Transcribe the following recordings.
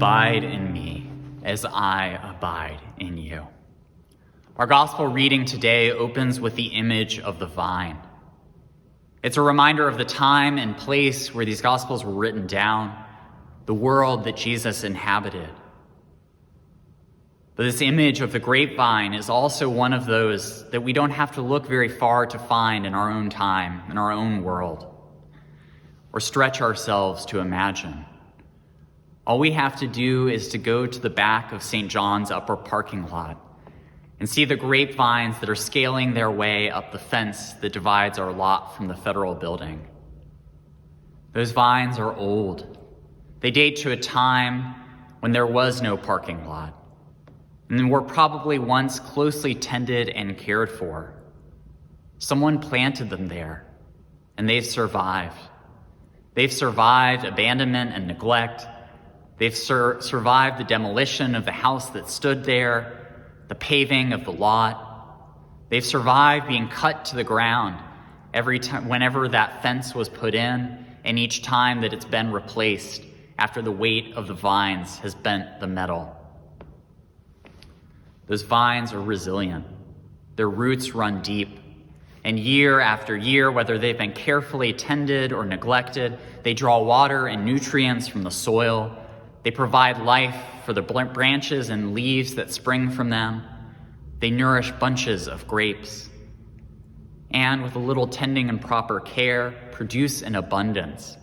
Abide in me as I abide in you. Our gospel reading today opens with the image of the vine. It's a reminder of the time and place where these gospels were written down, the world that Jesus inhabited. But this image of the grapevine is also one of those that we don't have to look very far to find in our own time, in our own world, or stretch ourselves to imagine. All we have to do is to go to the back of St. John's upper parking lot and see the grapevines that are scaling their way up the fence that divides our lot from the federal building. Those vines are old. They date to a time when there was no parking lot, and were probably once closely tended and cared for. Someone planted them there, and they've survived. They've survived abandonment and neglect. They've survived the demolition of the house that stood there, the paving of the lot. They've survived being cut to the ground every time, whenever that fence was put in, and each time that it's been replaced after the weight of the vines has bent the metal. Those vines are resilient. Their roots run deep. And year after year, whether they've been carefully tended or neglected, they draw water and nutrients from the soil. They provide life for the branches and leaves that spring from them. They nourish bunches of grapes. And with a little tending and proper care, produce in abundance.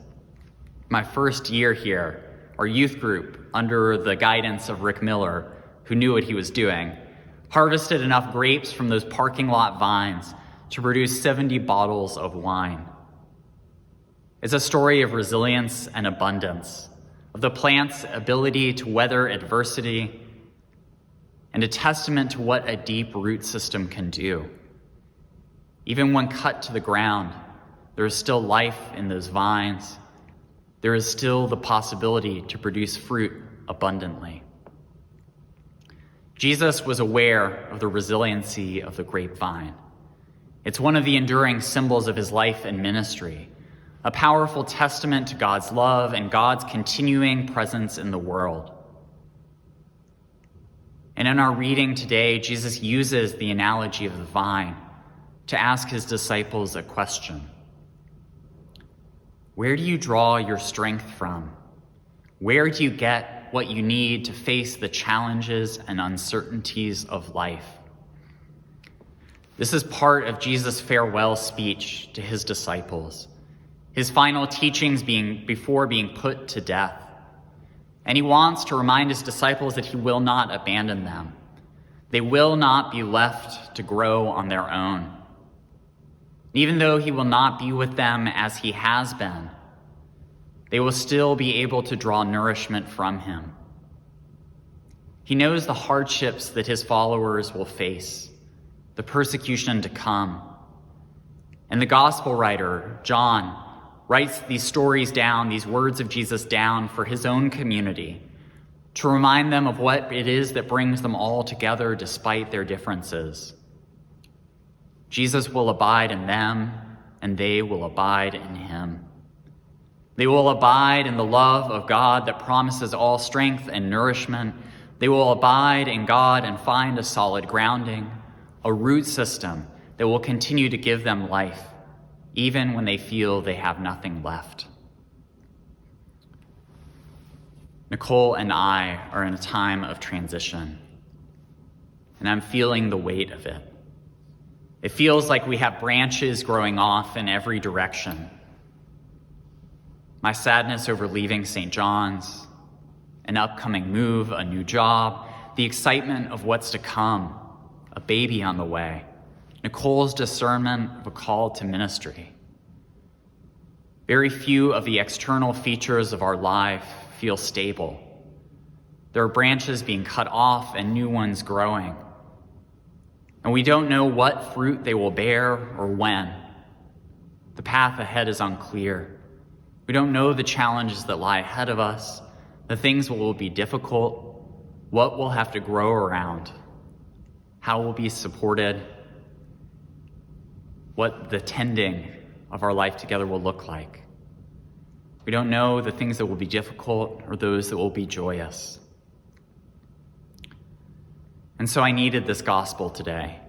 My first year here, our youth group, under the guidance of Rick Miller, who knew what he was doing, harvested enough grapes from those parking lot vines to produce 70 bottles of wine. It's a story of resilience and abundance, of the plant's ability to weather adversity, and a testament to what a deep root system can do. Even when cut to the ground, there is still life in those vines. There is still the possibility to produce fruit abundantly. Jesus was aware of the resiliency of the grapevine. It's one of the enduring symbols of his life and ministry, a powerful testament to God's love and God's continuing presence in the world. And in our reading today, Jesus uses the analogy of the vine to ask his disciples a question. Where do you draw your strength from? Where do you get what you need to face the challenges and uncertainties of life? This is part of Jesus' farewell speech to his disciples, his final teachings before being put to death. And he wants to remind his disciples that he will not abandon them. They will not be left to grow on their own. Even though he will not be with them as he has been, they will still be able to draw nourishment from him. He knows the hardships that his followers will face, the persecution to come. And the gospel writer, John, writes these stories down, these words of Jesus down for his own community, to remind them of what it is that brings them all together despite their differences. Jesus will abide in them, and they will abide in him. They will abide in the love of God that promises all strength and nourishment. They will abide in God and find a solid grounding, a root system that will continue to give them life, even when they feel they have nothing left. Nicole and I are in a time of transition, and I'm feeling the weight of it. It feels like we have branches growing off in every direction. My sadness over leaving St. John's, an upcoming move, a new job, the excitement of what's to come, a baby on the way, Nicole's discernment of a call to ministry. Very few of the external features of our life feel stable. There are branches being cut off and new ones growing. And we don't know what fruit they will bear or when. The path ahead is unclear. We don't know the challenges that lie ahead of us, the things that will be difficult, what we'll have to grow around, how we'll be supported, what the tending of our life together will look like. We don't know the things that will be difficult or those that will be joyous. And so I needed this gospel today.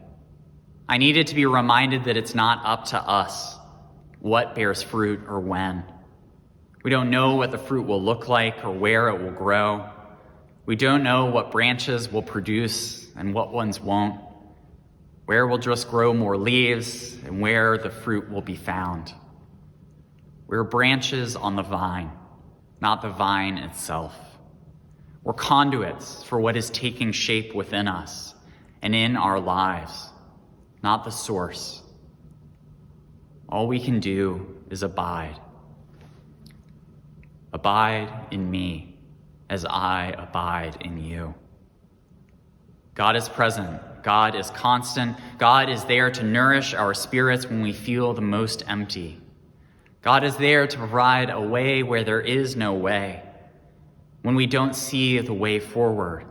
I needed to be reminded that it's not up to us what bears fruit or when. We don't know what the fruit will look like or where it will grow. We don't know what branches will produce and what ones won't, where will just grow more leaves and where the fruit will be found. We're branches on the vine, not the vine itself. We're conduits for what is taking shape within us and in our lives, not the source. All we can do is abide. Abide in me as I abide in you. God is present. God is constant. God is there to nourish our spirits when we feel the most empty. God is there to provide a way where there is no way, when we don't see the way forward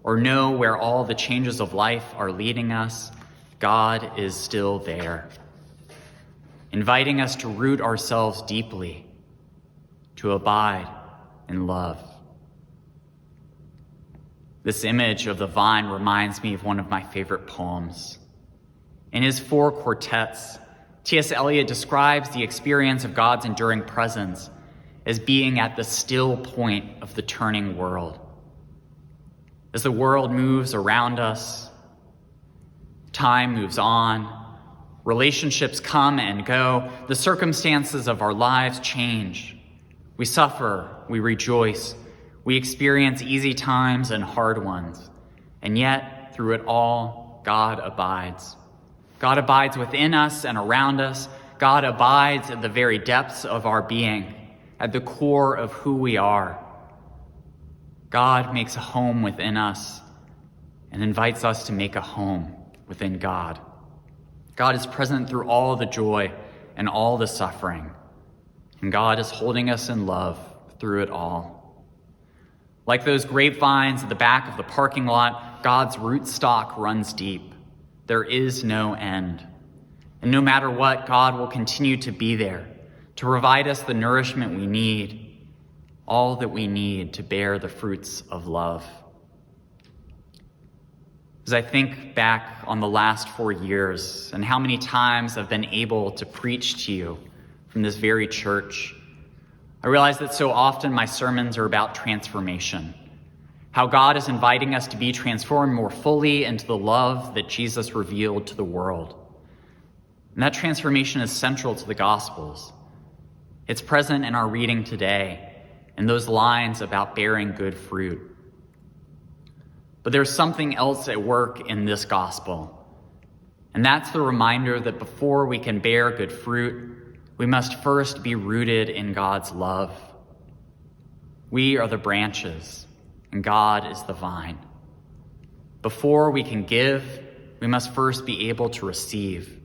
or know where all the changes of life are leading us. God is still there, inviting us to root ourselves deeply, to abide in love. This image of the vine reminds me of one of my favorite poems. In his 4 quartets, T.S. Eliot describes the experience of God's enduring presence as being at the still point of the turning world. As the world moves around us, time moves on, relationships come and go, the circumstances of our lives change. We suffer, we rejoice, we experience easy times and hard ones, and yet, through it all, God abides. God abides within us and around us. God abides at the very depths of our being, at the core of who we are. God makes a home within us and invites us to make a home within God. God is present through all the joy and all the suffering, and God is holding us in love through it all. Like those grapevines at the back of the parking lot, God's rootstock runs deep. There is no end. And no matter what, God will continue to be there to provide us the nourishment we need, all that we need to bear the fruits of love. As I think back on the last 4 years and how many times I've been able to preach to you from this very church, I realize that so often my sermons are about transformation, how God is inviting us to be transformed more fully into the love that Jesus revealed to the world. And that transformation is central to the Gospels. It's present in our reading today, in those lines about bearing good fruit. But there's something else at work in this gospel, and that's the reminder that before we can bear good fruit, we must first be rooted in God's love. We are the branches, and God is the vine. Before we can give, we must first be able to receive,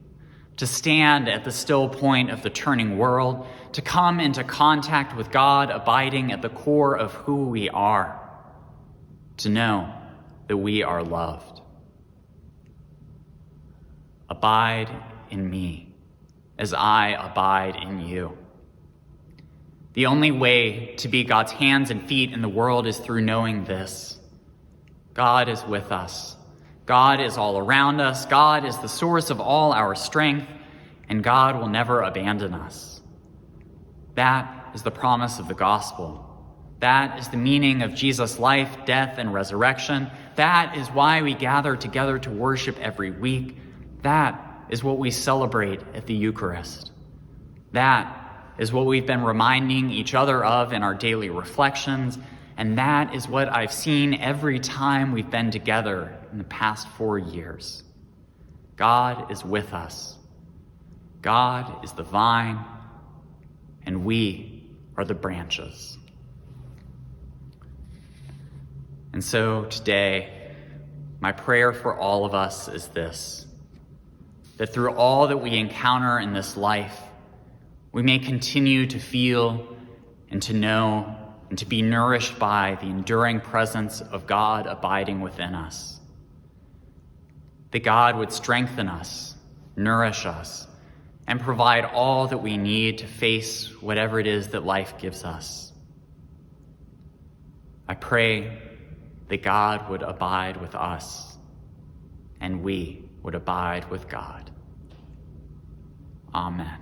to stand at the still point of the turning world, to come into contact with God abiding at the core of who we are, to know that we are loved. Abide in me as I abide in you. The only way to be God's hands and feet in the world is through knowing this. God is with us. God is all around us. God is the source of all our strength, and God will never abandon us. That is the promise of the gospel. That is the meaning of Jesus' life, death, and resurrection. That is why we gather together to worship every week. That is what we celebrate at the Eucharist. That is what we've been reminding each other of in our daily reflections, and that is what I've seen every time we've been together in the past 4 years. God is with us. God is the vine, and we are the branches. And so today, my prayer for all of us is this: that through all that we encounter in this life, we may continue to feel and to know and to be nourished by the enduring presence of God abiding within us. That God would strengthen us, nourish us, and provide all that we need to face whatever it is that life gives us. I pray that God would abide with us and we would abide with God. Amen.